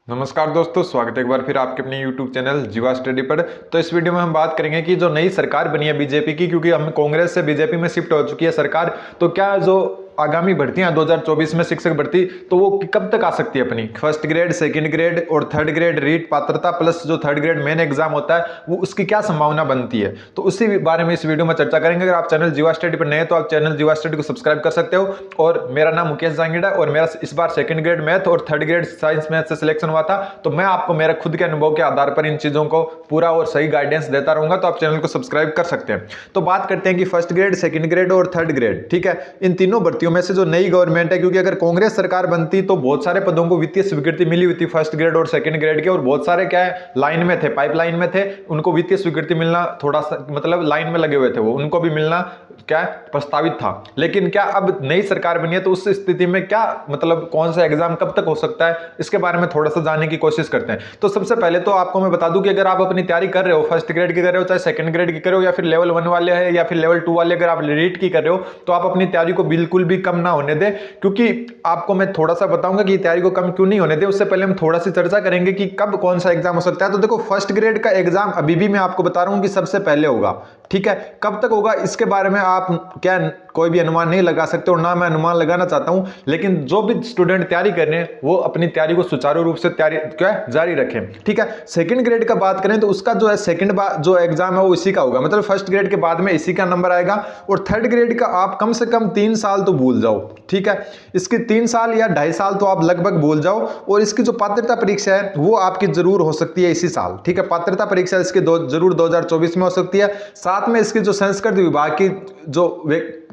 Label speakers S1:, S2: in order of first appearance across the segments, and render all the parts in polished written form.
S1: नमस्कार दोस्तों, स्वागत है एक बार फिर आपके अपने YouTube चैनल जीवा स्टडी पर। तो इस वीडियो में हम बात करेंगे कि जो नई सरकार बनी है बीजेपी की, क्योंकि हम कांग्रेस से बीजेपी में शिफ्ट हो चुकी है सरकार, तो क्या जो आगामी भर्तियां 2024 में शिक्षक भर्ती, तो वो कब तक आ सकती है अपनी फर्स्ट ग्रेड, सेकंड ग्रेड और थर्ड ग्रेड रीट पात्रता प्लस जो थर्ड ग्रेड मेन एग्जाम होता है, वो उसकी क्या संभावना बनती है, तो उसी बारे में इस वीडियो में चर्चा करेंगे। अगर आप चैनल जीवा स्टडी पर नए हैं तो आप चैनल जीवा स्टडी को सब्सक्राइब कर सकते हो। और मेरा नाम मुकेश जांगीड़ा और मेरा इस बार सेकंड ग्रेड मैथ और थर्ड ग्रेड साइंस मैथ से सिलेक्शन हुआ था, तो मैं आपको मेरे खुद के अनुभव के आधार पर इन चीजों को पूरा और सही गाइडेंस देता रहूंगा, तो आप चैनल को सब्सक्राइब कर सकते हैं। तो बात करते हैं कि फर्स्ट ग्रेड, सेकंड ग्रेड और थर्ड ग्रेड, ठीक है, इन तीनों भर्तियों में से जो नई गवर्नमेंट है, क्योंकि अगर कांग्रेस सरकार बनती तो बहुत सारे पदों को वित्तीय स्वीकृति मिली हुई थी फर्स्ट ग्रेड और सेकंड ग्रेड के, और बहुत सारे क्या है लाइन में थे, पाइपलाइन में थे, उनको वित्तीय स्वीकृति मिलना थोड़ा सा मतलब लाइन में लगे हुए थे, वो उनको भी मिलना क्या प्रस्तावित था। लेकिन क्या अब नई सरकार बनी है तो उस स्थिति में क्या मतलब कौन सा एग्जाम कब तक हो सकता है, इसके बारे में थोड़ा सा जानने की कोशिश करते हैं। तो सबसे पहले तो आपको मैं बता दूं कि अगर आप अपनी तैयारी कर रहे हो, फर्स्ट ग्रेड की कर रहे हो, चाहे सेकंड ग्रेड की कर रहे हो, या फिर लेवल 1 वाले हैं या फिर लेवल 2 वाले अगर आप रीट की कर रहे हो, तो आप अपनी तैयारी को बिल्कुल भी कम ना होने दें। क्योंकि आपको मैं थोड़ा सा बताऊंगा कि तैयारी को कम क्यों नहीं होने दें, उससे पहले हम थोड़ा सी चर्चा करेंगे कि कब कौन सा एग्जाम हो सकता है। तो देखो, फर्स्ट ग्रेड का एग्जाम अभी भी मैं आपको बता रहा हूं कि सबसे पहले होगा, ठीक है। कब तक होगा इसके बारे में आप क्या कोई भी अनुमान नहीं लगा सकते, और ना मैं अनुमान लगाना चाहता हूं, लेकिन जो भी स्टूडेंट तैयारी कर रहे हैं वो अपनी तैयारी को सुचारू रूप से तैयारी क्या जारी रखें, ठीक है। सेकंड ग्रेड का बात करें तो उसका जो है सेकंड जो एग्जाम है वो इसी का होगा, मतलब फर्स्ट ग्रेड के बाद में इसी का नंबर आएगा। और थर्ड ग्रेड का आप कम से कम 3 साल तो भूल जाओ, ठीक है, इसकी 3 साल या 2.5 साल तो आप लगभग भूल जाओ। और इसकी जो पात्रता परीक्षा है वो आपकी जरूर हो सकती है इसी साल, ठीक है। पात्रता परीक्षा इसकी जरूर 2024 में हो सकती है। साथ में इसकी जो संस्कृत विभाग की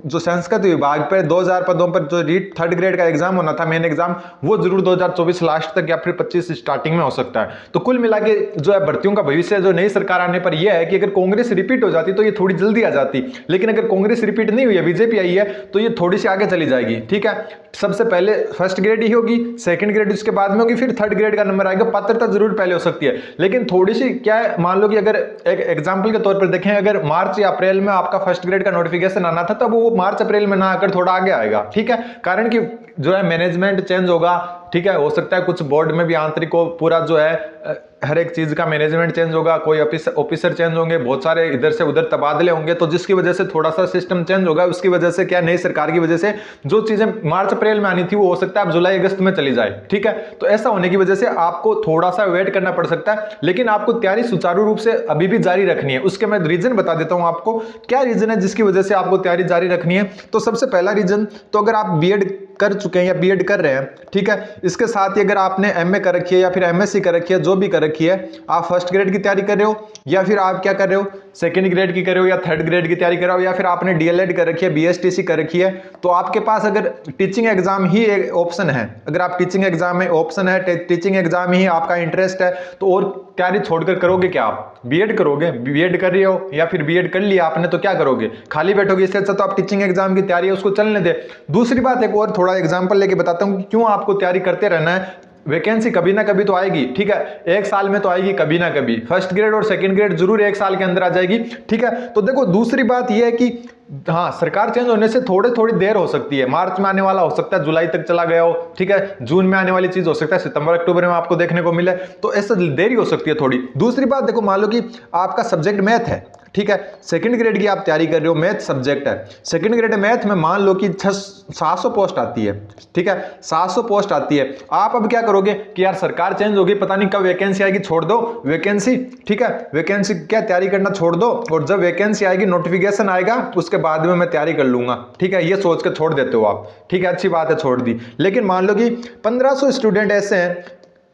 S1: जो संस्कृत विभाग पर 2000 पदों पर जो रीट थर्ड ग्रेड का एग्जाम होना था मेन एग्जाम, वो जरूर 2024 लास्ट तक या फिर 25 स्टार्टिंग में हो सकता है। तो कुल मिला के जो है भर्तियों का भविष्य जो नई सरकार आने पर यह है कि अगर कांग्रेस रिपीट हो जाती तो ये थोड़ी जल्दी आ जाती, लेकिन अगर कांग्रेस रिपीट नहीं हुई है, बीजेपी आई है, तो ये थोड़ी सी आगे चली जाएगी, ठीक है। सबसे पहले फर्स्ट ग्रेड ही होगी, सेकंड ग्रेड उसके बाद में होगी, फिर थर्ड ग्रेड का नंबर आएगा। पात्रता जरूर पहले हो सकती है, लेकिन थोड़ी सी क्या है, मान लो कि अगर एक एग्जांपल के तौर पर देखें, अगर मार्च या अप्रैल में आपका फर्स्ट ग्रेड का नोटिफिकेशन आना था, तब वो मार्च अप्रैल में ना आकर थोड़ा आगे आएगा, ठीक है। कारण कि जो है मैनेजमेंट चेंज होगा, ठीक है, हो सकता है कुछ बोर्ड में भी आंतरिक को पूरा जो है हर एक चीज का मैनेजमेंट चेंज होगा, कोई ऑफिसर चेंज होंगे, बहुत सारे इधर से उधर तबादले होंगे, तो जिसकी वजह से थोड़ा सा सिस्टम चेंज होगा। उसकी वजह से क्या, नई सरकार की वजह से जो चीजें मार्च अप्रैल में आनी थी वो हो सकता है अब जुलाई अगस्त में चली जाए, ठीक है। तो ऐसा होने की वजह से आपको थोड़ा सा वेट करना पड़ सकता है, लेकिन आपको तैयारी सुचारू रूप से अभी भी जारी रखनी है। उसके मैं रीजन बता देता हूं आपको, क्या रीजन है जिसकी वजह से आपको तैयारी जारी रखनी है। तो सबसे पहला रीजन, तो अगर आप बीएड कर चुके हैं या बीएड कर रहे हैं, ठीक है, इसके साथ ही अगर आपने एमए कर रखी है या फिर एमएससी कर रखी है, जो भी कर रखी है, आप फर्स्ट ग्रेड की तैयारी कर रहे हो या फिर आप क्या कर रहे हो, सेकंड ग्रेड की कर रहे हो या थर्ड ग्रेड की तैयारी कर रहे हो, या फिर आपने डीएलएड कर रखी है, बीएसटीसी कर रखी है, तो आपके पास अगर टीचिंग एग्जाम ही एक ऑप्शन है, अगर आप टीचिंग एग्जाम में ऑप्शन है, टीचिंग एग्जाम ही आपका इंटरेस्ट है, तो और तैयारी छोड़कर करोगे क्या, आप बीएड करोगे? बीएड कर रही हो या फिर बीएड कर लिया आपने, तो क्या करोगे, खाली बैठोगे? इससे अच्छा तो आप टीचिंग एग्जाम की तैयारी है उसको चलने दे। दूसरी बात, एक और थोड़ा एग्जांपल लेके बताता हूं कि क्यों आपको तैयारी करते रहना है। वैकेंसी कभी ना कभी तो आएगी, ठीक है, एक साल में तो आएगी कभी ना कभी, फर्स्ट ग्रेड और सेकंड ग्रेड जरूर एक साल के अंदर आ जाएगी, ठीक है। तो देखो, दूसरी बात यह है कि हाँ, सरकार चेंज होने से थोड़ी देर हो सकती है, मार्च में आने वाला हो सकता है जुलाई तक चला गया हो, ठीक है, जून में आने वाली चीज हो सकता है सितंबर अक्टूबर में आपको देखने को मिले, तो ऐसा देरी हो सकती है थोड़ी। दूसरी बात देखो, मान लो कि आपका सब्जेक्ट मैथ है, ठीक है, सेकंड ग्रेड की आप तैयारी कर रहे हो, मैथ सब्जेक्ट है, सेकंड ग्रेड मैथ में मान लो कि 700 पोस्ट आती है, ठीक है, 700 पोस्ट आती है। आप अब क्या करोगे कि यार सरकार चेंज होगी, पता नहीं कब वैकेंसी आएगी, छोड़ दो वैकेंसी, ठीक है, वैकेंसी क्या तैयारी करना छोड़ दो, और जब वैकेंसी आएगी, नोटिफिकेशन आएगा, उसके बाद में मैं तैयारी कर लूंगा, ठीक है, ये सोच के छोड़ देते हो आप, ठीक है, अच्छी बात है, छोड़ दी। लेकिन मान लो कि 1500 स्टूडेंट ऐसे हैं,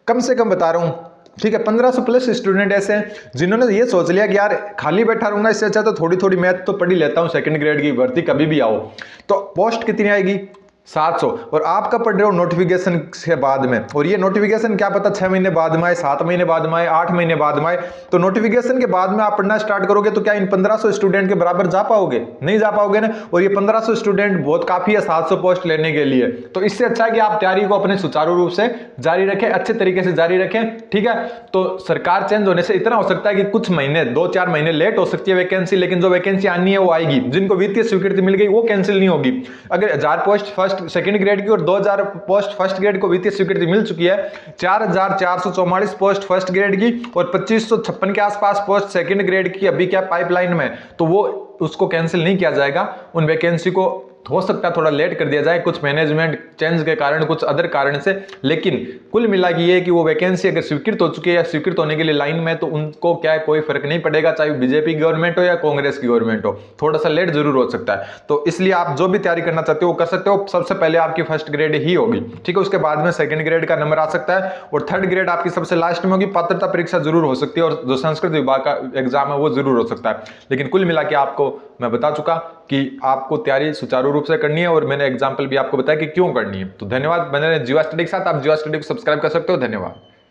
S1: कम से कम बता रहा हूं, ठीक है, 1500 प्लस स्टूडेंट ऐसे हैं जिन्होंने ये सोच लिया कि यार खाली बैठा रहूंगा, इससे अच्छा तो थोड़ी थोड़ी मैथ तो पढ़ ही लेता हूं, सेकंड ग्रेड की भर्ती कभी भी आओ। तो पोस्ट कितनी आएगी, 700, और आप कब पढ़ रहे हो, नोटिफिकेशन के बाद में, और ये नोटिफिकेशन क्या पता 6 महीने बाद में आए, 7 महीने बाद में आए, 8 महीने बाद में आए, तो नोटिफिकेशन के बाद में आप पढ़ना स्टार्ट करोगे तो क्या इन 1500 स्टूडेंट के बराबर जा पाओगे? नहीं जा पाओगे ना। और ये 1500 स्टूडेंट बहुत काफी है 700 पोस्ट लेने के लिए, तो इससे अच्छा है कि आप तैयारी को अपने सुचारू रूप से जारी रखें, अच्छे तरीके से जारी रखें, ठीक है। तो सरकार चेंज होने से इतना हो सकता है कि कुछ महीने 2-4 महीने लेट हो सकती है वैकेंसी, लेकिन जो वैकेंसी आनी है वो आएगी। जिनको वित्तीय स्वीकृति मिल गई वो कैंसिल नहीं होगी। अगर 1000 post first first second grade की और 2000 पोस्ट फर्स्ट ग्रेड को वित्तीय स्वीकृति मिल चुकी है। 4444 पोस्ट फर्स्ट ग्रेड की और 2556 के आसपास पोस्ट सेकंड ग्रेड की अभी क्या पाइपलाइन में, तो वो उसको कैंसिल नहीं किया जाएगा। उन वैकेंसी को हो सकता है थोड़ा लेट कर दिया जाए कुछ मैनेजमेंट चेंज के कारण, कुछ अदर कारण से, लेकिन कुल मिला के ये कि वो वैकेंसी अगर स्वीकृत हो चुकी है या स्वीकृत होने के लिए लाइन में, तो उनको क्या है कोई फर्क नहीं पड़ेगा, चाहे बीजेपी गवर्नमेंट हो या कांग्रेस की गवर्नमेंट हो, थोड़ा सा लेट जरूर हो सकता है। तो इसलिए आप जो भी तैयारी करना चाहते हो वो कर सकते हो। सबसे पहले आपकी फर्स्ट ग्रेड ही होगी, ठीक है, उसके बाद में सेकंड ग्रेड का नंबर आ सकता है और थर्ड ग्रेड आपकी सबसे लास्ट में होगी। पात्रता परीक्षा जरूर हो सकती है और जो संस्कृत विभाग का एग्जाम है वो जरूर हो सकता है। लेकिन कुल मिला के आपको मैं बता चुका कि आपको तैयारी सुचारू रूप से करनी है और मैंने एग्जाम्पल भी आपको बताया कि क्यों करनी है। तो धन्यवाद, बने रहे जीवा स्टडी के साथ। आप जीवा स्टडी को सब्सक्राइब कर सकते हो। धन्यवाद।